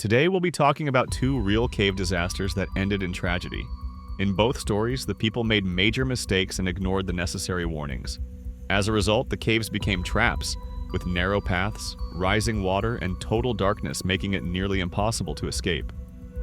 Today we'll be talking about two real cave disasters that ended in tragedy. In both stories, the people made major mistakes and ignored the necessary warnings. As a result, the caves became traps, with narrow paths, rising water, and total darkness making it nearly impossible to escape.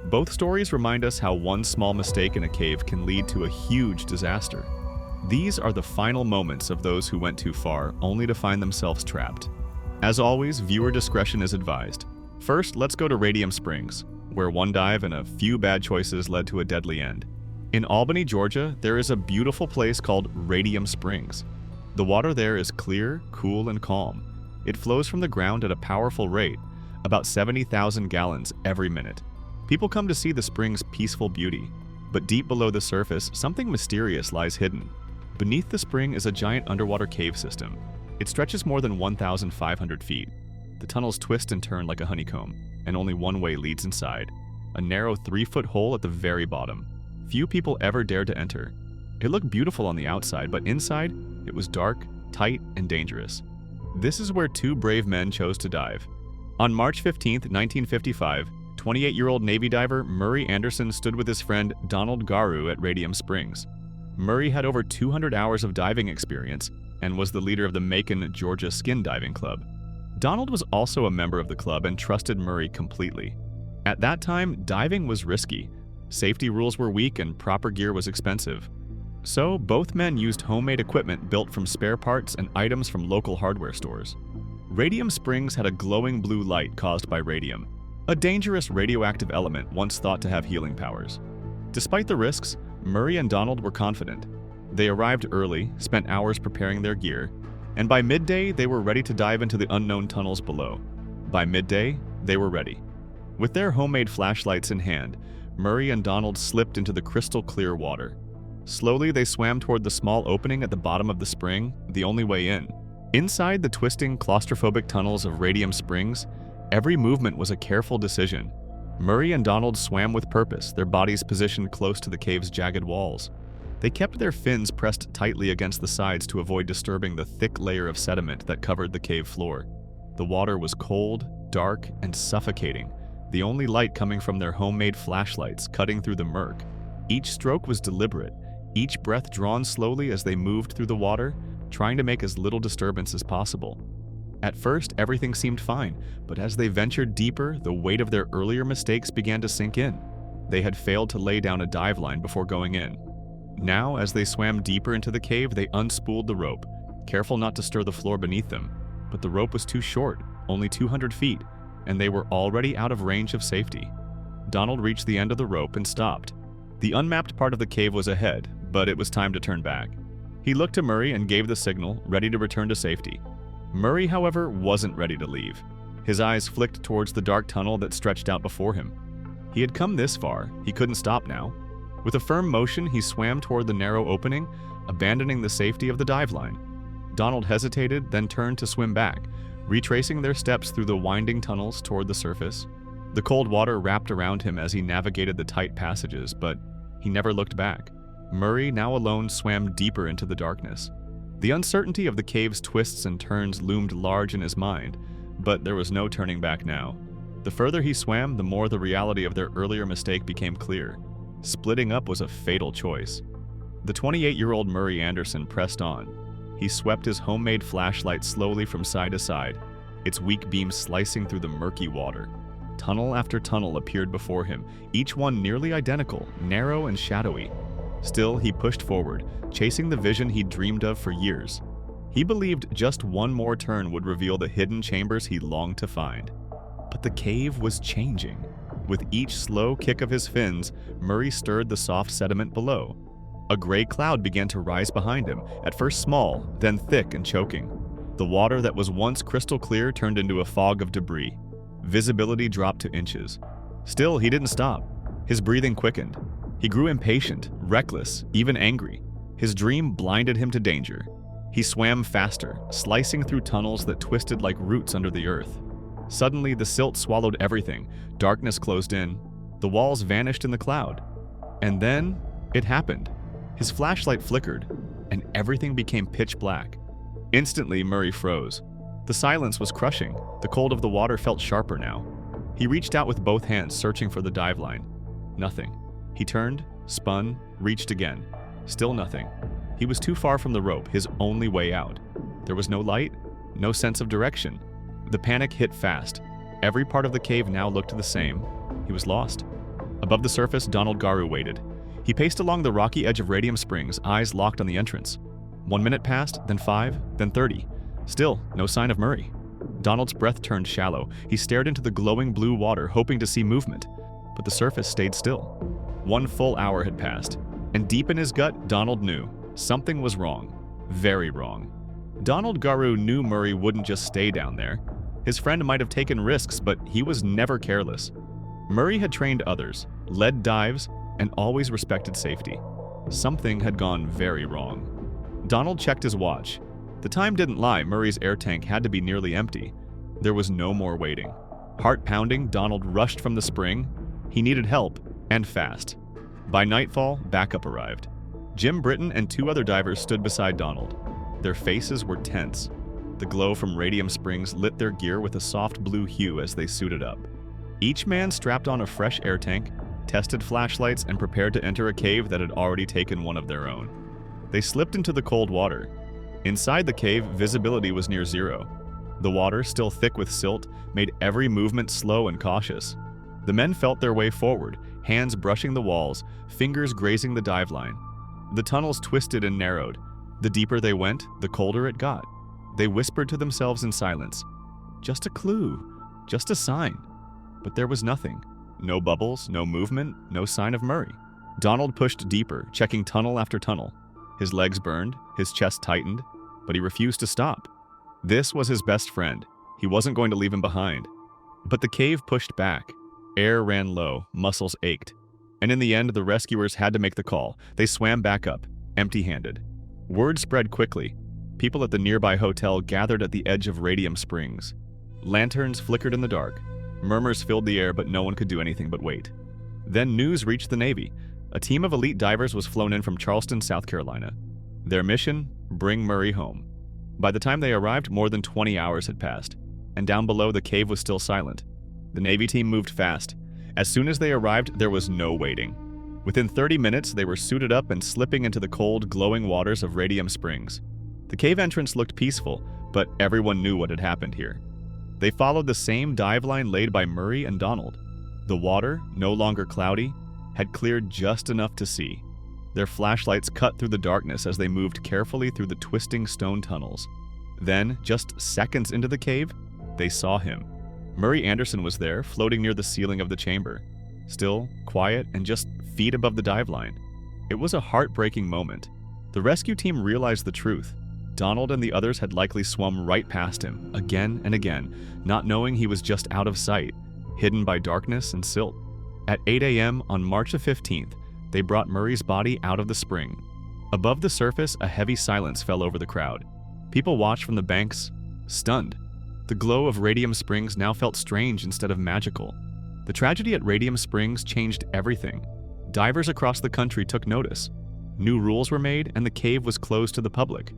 Both stories remind us how one small mistake in a cave can lead to a huge disaster. These are the final moments of those who went too far, only to find themselves trapped. As always, viewer discretion is advised. First, let's go to Radium Springs, where one dive and a few bad choices led to a deadly end. In Albany, Georgia, there is a beautiful place called Radium Springs. The water there is clear, cool, and calm. It flows from the ground at a powerful rate, about 70,000 gallons every minute. People come to see the spring's peaceful beauty, but deep below the surface, something mysterious lies hidden. Beneath the spring is a giant underwater cave system. It stretches more than 1,500 feet. The tunnels twist and turn like a honeycomb, and only one way leads inside, a narrow 3-foot hole at the very bottom. Few people ever dared to enter. It looked beautiful on the outside, but inside, it was dark, tight, and dangerous. This is where two brave men chose to dive. On March 15, 1955, 28-year-old Navy diver Murray Anderson stood with his friend Donald Garreau at Radium Springs. Murray had over 200 hours of diving experience and was the leader of the Macon, Georgia Skin Diving Club. Donald was also a member of the club and trusted Murray completely. At that time, diving was risky. Safety rules were weak and proper gear was expensive. So, both men used homemade equipment built from spare parts and items from local hardware stores. Radium Springs had a glowing blue light caused by radium, a dangerous radioactive element once thought to have healing powers. Despite the risks, Murray and Donald were confident. They arrived early, spent hours preparing their gear, and by midday they were ready to dive into the unknown tunnels below. By midday, they were ready. With their homemade flashlights in hand, Murray and Donald slipped into the crystal clear water. Slowly, they swam toward the small opening at the bottom of the spring, the only way in. Inside the twisting, claustrophobic tunnels of Radium Springs, every movement was a careful decision. Murray and Donald swam with purpose, their bodies positioned close to the cave's jagged walls. They kept their fins pressed tightly against the sides to avoid disturbing the thick layer of sediment that covered the cave floor. The water was cold, dark, and suffocating, the only light coming from their homemade flashlights cutting through the murk. Each stroke was deliberate, each breath drawn slowly as they moved through the water, trying to make as little disturbance as possible. At first, everything seemed fine, but as they ventured deeper, the weight of their earlier mistakes began to sink in. They had failed to lay down a dive line before going in. Now, as they swam deeper into the cave, they unspooled the rope, careful not to stir the floor beneath them. But the rope was too short, only 200 feet, and they were already out of range of safety. Donald reached the end of the rope and stopped. The unmapped part of the cave was ahead, but it was time to turn back. He looked to Murray and gave the signal, ready to return to safety. Murray, however, wasn't ready to leave. His eyes flicked towards the dark tunnel that stretched out before him. He had come this far, he couldn't stop now. With a firm motion, he swam toward the narrow opening, abandoning the safety of the dive line. Donald hesitated, then turned to swim back, retracing their steps through the winding tunnels toward the surface. The cold water wrapped around him as he navigated the tight passages, but he never looked back. Murray, now alone, swam deeper into the darkness. The uncertainty of the cave's twists and turns loomed large in his mind, but there was no turning back now. The further he swam, the more the reality of their earlier mistake became clear. Splitting up was a fatal choice. The 28-year-old Murray Anderson pressed on. He swept his homemade flashlight slowly from side to side, its weak beam slicing through the murky water. Tunnel after tunnel appeared before him, each one nearly identical, narrow and shadowy. Still, he pushed forward, chasing the vision he'd dreamed of for years. He believed just one more turn would reveal the hidden chambers he longed to find. But the cave was changing. With each slow kick of his fins, Murray stirred the soft sediment below. A gray cloud began to rise behind him, at first small, then thick and choking. The water that was once crystal clear turned into a fog of debris. Visibility dropped to inches. Still, he didn't stop. His breathing quickened. He grew impatient, reckless, even angry. His dream blinded him to danger. He swam faster, slicing through tunnels that twisted like roots under the earth. Suddenly, the silt swallowed everything. Darkness closed in. The walls vanished in the cloud. And then, it happened. His flashlight flickered, and everything became pitch black. Instantly, Murray froze. The silence was crushing. The cold of the water felt sharper now. He reached out with both hands, searching for the dive line. Nothing. He turned, spun, reached again. Still nothing. He was too far from the rope, his only way out. There was no light, no sense of direction. The panic hit fast. Every part of the cave now looked the same. He was lost. Above the surface, Donald Garou waited. He paced along the rocky edge of Radium Springs, eyes locked on the entrance. 1 minute passed, then 5, then 30. Still, no sign of Murray. Donald's breath turned shallow. He stared into the glowing blue water, hoping to see movement. But the surface stayed still. 1 full hour had passed, and deep in his gut, Donald knew something was wrong. Very wrong. Donald Garou knew Murray wouldn't just stay down there. His friend might have taken risks, but he was never careless. Murray had trained others, led dives, and always respected safety. Something had gone very wrong. Donald checked his watch. The time didn't lie. Murray's air tank had to be nearly empty. There was no more waiting. Heart pounding, Donald rushed from the spring. He needed help, and fast. By nightfall, backup arrived. Jim Britton and 2 other divers stood beside Donald. Their faces were tense. The glow from Radium Springs lit their gear with a soft blue hue as they suited up. Each man strapped on a fresh air tank, tested flashlights, and prepared to enter a cave that had already taken one of their own. They slipped into the cold water. Inside the cave, visibility was near zero. The water, still thick with silt, made every movement slow and cautious. The men felt their way forward, hands brushing the walls, fingers grazing the dive line. The tunnels twisted and narrowed. The deeper they went, the colder it got. They whispered to themselves in silence. Just a clue, just a sign. But there was nothing. No bubbles, no movement, no sign of Murray. Donald pushed deeper, checking tunnel after tunnel. His legs burned, his chest tightened, but he refused to stop. This was his best friend. He wasn't going to leave him behind. But the cave pushed back. Air ran low, muscles ached. And in the end, the rescuers had to make the call. They swam back up, empty-handed. Word spread quickly. People at the nearby hotel gathered at the edge of Radium Springs. Lanterns flickered in the dark. Murmurs filled the air, but no one could do anything but wait. Then news reached the Navy. A team of elite divers was flown in from Charleston, South Carolina. Their mission? Bring Murray home. By the time they arrived, more than 20 hours had passed, and down below the cave was still silent. The Navy team moved fast. As soon as they arrived, there was no waiting. Within 30 minutes, they were suited up and slipping into the cold, glowing waters of Radium Springs. The cave entrance looked peaceful, but everyone knew what had happened here. They followed the same dive line laid by Murray and Donald. The water, no longer cloudy, had cleared just enough to see. Their flashlights cut through the darkness as they moved carefully through the twisting stone tunnels. Then, just seconds into the cave, they saw him. Murray Anderson was there, floating near the ceiling of the chamber. Still, quiet, and just feet above the dive line. It was a heartbreaking moment. The rescue team realized the truth. Donald and the others had likely swum right past him, again and again, not knowing he was just out of sight, hidden by darkness and silt. At 8 a.m. on March 15th, they brought Murray's body out of the spring. Above the surface, a heavy silence fell over the crowd. People watched from the banks, stunned. The glow of Radium Springs now felt strange instead of magical. The tragedy at Radium Springs changed everything. Divers across the country took notice. New rules were made, and the cave was closed to the public.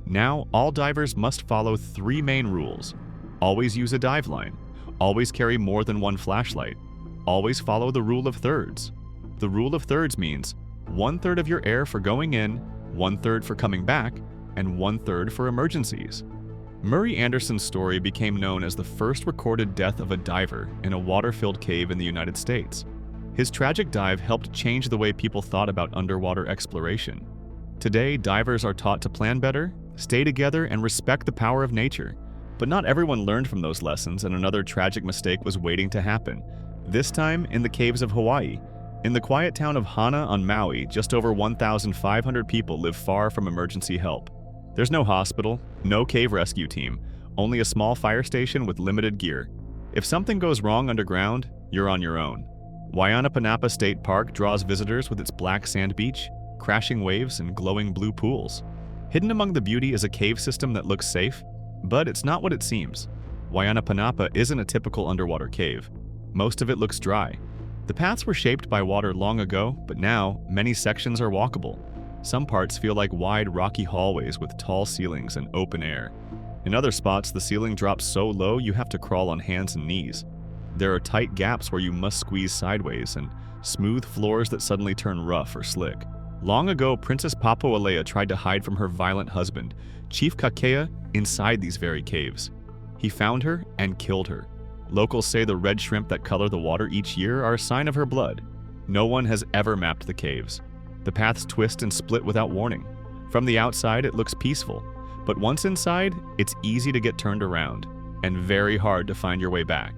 Now, all divers must follow 3 main rules. Always use a dive line. Always carry more than 1 flashlight. Always follow the rule of thirds. The rule of thirds means 1/3 of your air for going in, 1/3 for coming back, and 1/3 for emergencies. Murray Anderson's story became known as the first recorded death of a diver in a water-filled cave in the United States. His tragic dive helped change the way people thought about underwater exploration. Today, divers are taught to plan better, stay together, and respect the power of nature. But not everyone learned from those lessons, and another tragic mistake was waiting to happen. This time, in the caves of Hawaii. In the quiet town of Hana on Maui, just over 1,500 people live far from emergency help. There's no hospital, no cave rescue team, only a small fire station with limited gear. If something goes wrong underground, you're on your own. Waianapanapa State Park draws visitors with its black sand beach, crashing waves, and glowing blue pools. Hidden among the beauty is a cave system that looks safe, but it's not what it seems. Waianapanapa isn't a typical underwater cave. Most of it looks dry. The paths were shaped by water long ago, but now many sections are walkable. Some parts feel like wide, rocky hallways with tall ceilings and open air. In other spots, the ceiling drops so low you have to crawl on hands and knees. There are tight gaps where you must squeeze sideways and smooth floors that suddenly turn rough or slick. Long ago, Princess Papoalea tried to hide from her violent husband, Chief Kakea, inside these very caves. He found her and killed her. Locals say the red shrimp that color the water each year are a sign of her blood. No one has ever mapped the caves. The paths twist and split without warning. From the outside, it looks peaceful, but once inside, it's easy to get turned around and very hard to find your way back.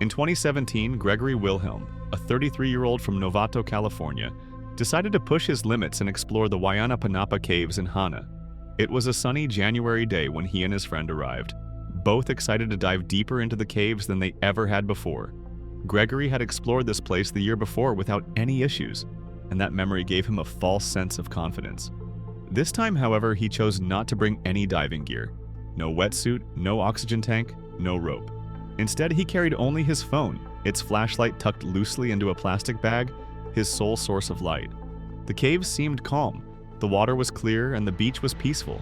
In 2017, Gregory Wilhelm, a 33-year-old from Novato, California, decided to push his limits and explore the Waianapanapa Caves in Hana. It was a sunny January day when he and his friend arrived, both excited to dive deeper into the caves than they ever had before. Gregory had explored this place the year before without any issues, and that memory gave him a false sense of confidence. This time, however, he chose not to bring any diving gear. No wetsuit, no oxygen tank, no rope. Instead, he carried only his phone, its flashlight tucked loosely into a plastic bag, his sole source of light. The caves seemed calm, the water was clear, and the beach was peaceful.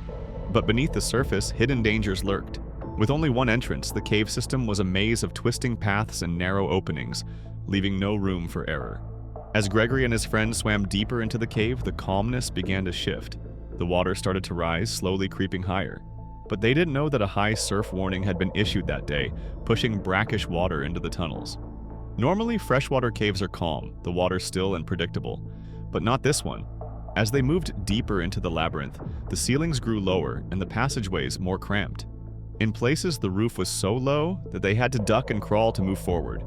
But beneath the surface, hidden dangers lurked. With only one entrance, the cave system was a maze of twisting paths and narrow openings, leaving no room for error. As Gregory and his friends swam deeper into the cave, the calmness began to shift. The water started to rise, slowly creeping higher. But they didn't know that a high surf warning had been issued that day, pushing brackish water into the tunnels. Normally, freshwater caves are calm, the water still and predictable, but not this one. As they moved deeper into the labyrinth, the ceilings grew lower and the passageways more cramped. In places, the roof was so low that they had to duck and crawl to move forward.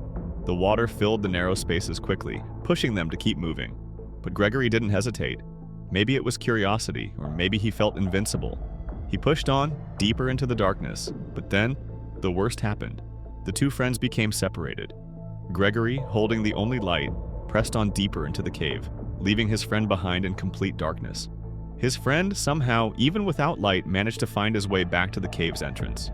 The water filled the narrow spaces quickly, pushing them to keep moving. But Gregory didn't hesitate. Maybe it was curiosity, or maybe he felt invincible. He pushed on, deeper into the darkness, but then, the worst happened. The two friends became separated. Gregory, holding the only light, pressed on deeper into the cave, leaving his friend behind in complete darkness. His friend, somehow, even without light, managed to find his way back to the cave's entrance.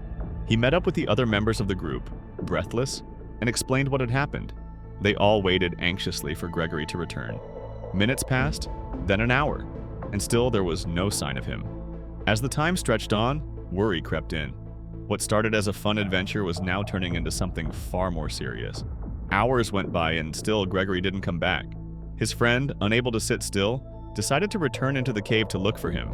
He met up with the other members of the group, breathless, and explained what had happened. They all waited anxiously for Gregory to return. Minutes passed, then an hour, and still there was no sign of him. As the time stretched on, worry crept in. What started as a fun adventure was now turning into something far more serious. Hours went by and still Gregory didn't come back. His friend, unable to sit still, decided to return into the cave to look for him.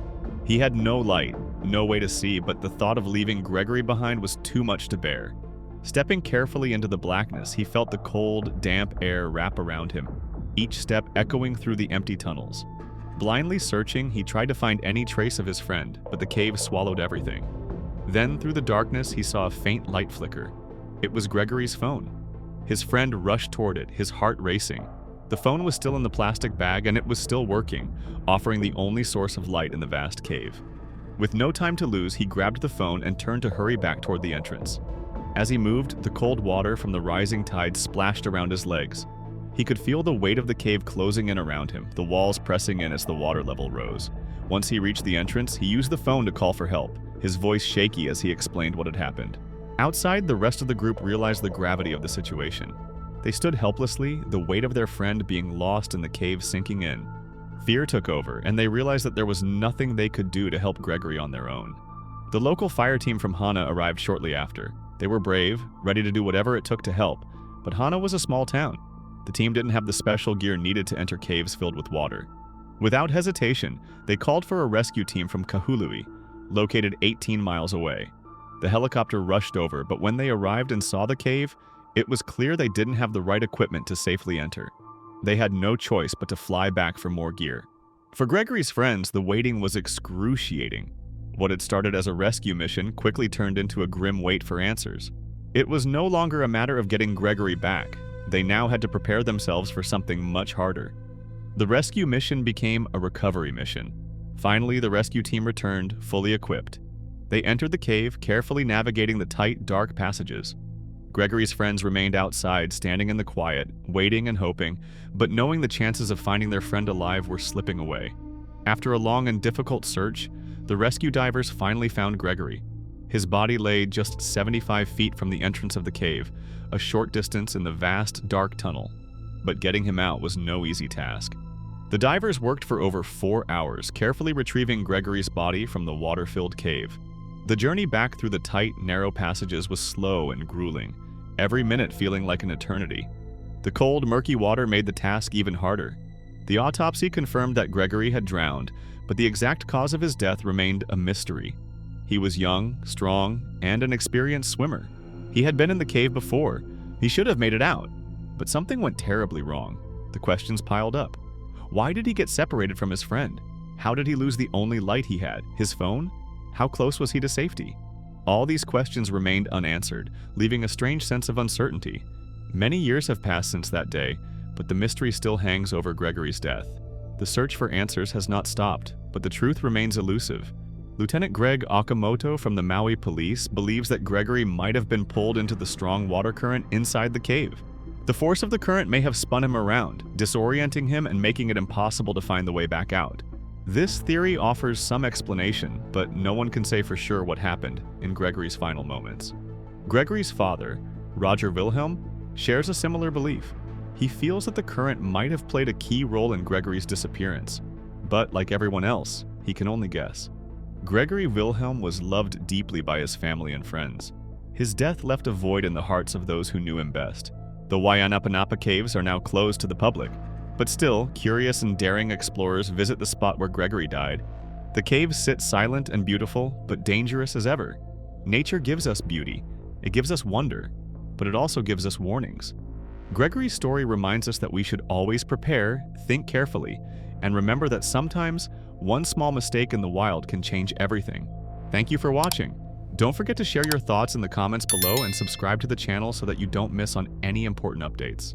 He had no light, no way to see, but the thought of leaving Gregory behind was too much to bear. Stepping carefully into the blackness, he felt the cold, damp air wrap around him, each step echoing through the empty tunnels. Blindly searching, he tried to find any trace of his friend, but the cave swallowed everything. Then, through the darkness, he saw a faint light flicker. It was Gregory's phone. His friend rushed toward it, his heart racing. The phone was still in the plastic bag and it was still working, offering the only source of light in the vast cave. With no time to lose, he grabbed the phone and turned to hurry back toward the entrance. As he moved, the cold water from the rising tide splashed around his legs. He could feel the weight of the cave closing in around him, the walls pressing in as the water level rose. Once he reached the entrance, he used the phone to call for help, his voice shaky as he explained what had happened. Outside, the rest of the group realized the gravity of the situation. They stood helplessly, the weight of their friend being lost and the cave sinking in. Fear took over, and they realized that there was nothing they could do to help Gregory on their own. The local fire team from Hana arrived shortly after. They were brave, ready to do whatever it took to help, but Hana was a small town. The team didn't have the special gear needed to enter caves filled with water. Without hesitation, they called for a rescue team from Kahului, located 18 miles away. The helicopter rushed over, but when they arrived and saw the cave, it was clear they didn't have the right equipment to safely enter. They had no choice but to fly back for more gear. For Gregory's friends, the waiting was excruciating. What had started as a rescue mission quickly turned into a grim wait for answers. It was no longer a matter of getting Gregory back. They now had to prepare themselves for something much harder. The rescue mission became a recovery mission. Finally, the rescue team returned, fully equipped. They entered the cave, carefully navigating the tight, dark passages. Gregory's friends remained outside, standing in the quiet, waiting and hoping, but knowing the chances of finding their friend alive were slipping away. After a long and difficult search, the rescue divers finally found Gregory. His body lay just 75 feet from the entrance of the cave, a short distance in the vast, dark tunnel. But getting him out was no easy task. The divers worked for over 4 hours, carefully retrieving Gregory's body from the water-filled cave. The journey back through the tight, narrow passages was slow and grueling. every minute feeling like an eternity. The cold, murky water made the task even harder. The autopsy confirmed that Gregory had drowned, but the exact cause of his death remained a mystery. He was young, strong, and an experienced swimmer. He had been in the cave before. He should have made it out. But something went terribly wrong. The questions piled up. Why did he get separated from his friend? How did he lose the only light he had, his phone? How close was he to safety? All these questions remained unanswered, leaving a strange sense of uncertainty. Many years have passed since that day, but the mystery still hangs over Gregory's death. The search for answers has not stopped, but the truth remains elusive. Lieutenant Greg Okamoto from the Maui Police believes that Gregory might have been pulled into the strong water current inside the cave. The force of the current may have spun him around, disorienting him and making it impossible to find the way back out. This theory offers some explanation, but no one can say for sure what happened in Gregory's final moments. Gregory's father, Roger Wilhelm, shares a similar belief. He feels that the current might have played a key role in Gregory's disappearance, but like everyone else, he can only guess. Gregory Wilhelm was loved deeply by his family and friends. His death left a void in the hearts of those who knew him best. The Waianapanapa Caves are now closed to the public, but still, curious and daring explorers visit the spot where Gregory died. The caves sit silent and beautiful, but dangerous as ever. Nature gives us beauty, it gives us wonder, but it also gives us warnings. Gregory's story reminds us that we should always prepare, think carefully, and remember that sometimes one small mistake in the wild can change everything. Thank you for watching. Don't forget to share your thoughts in the comments below and subscribe to the channel so that you don't miss on any important updates.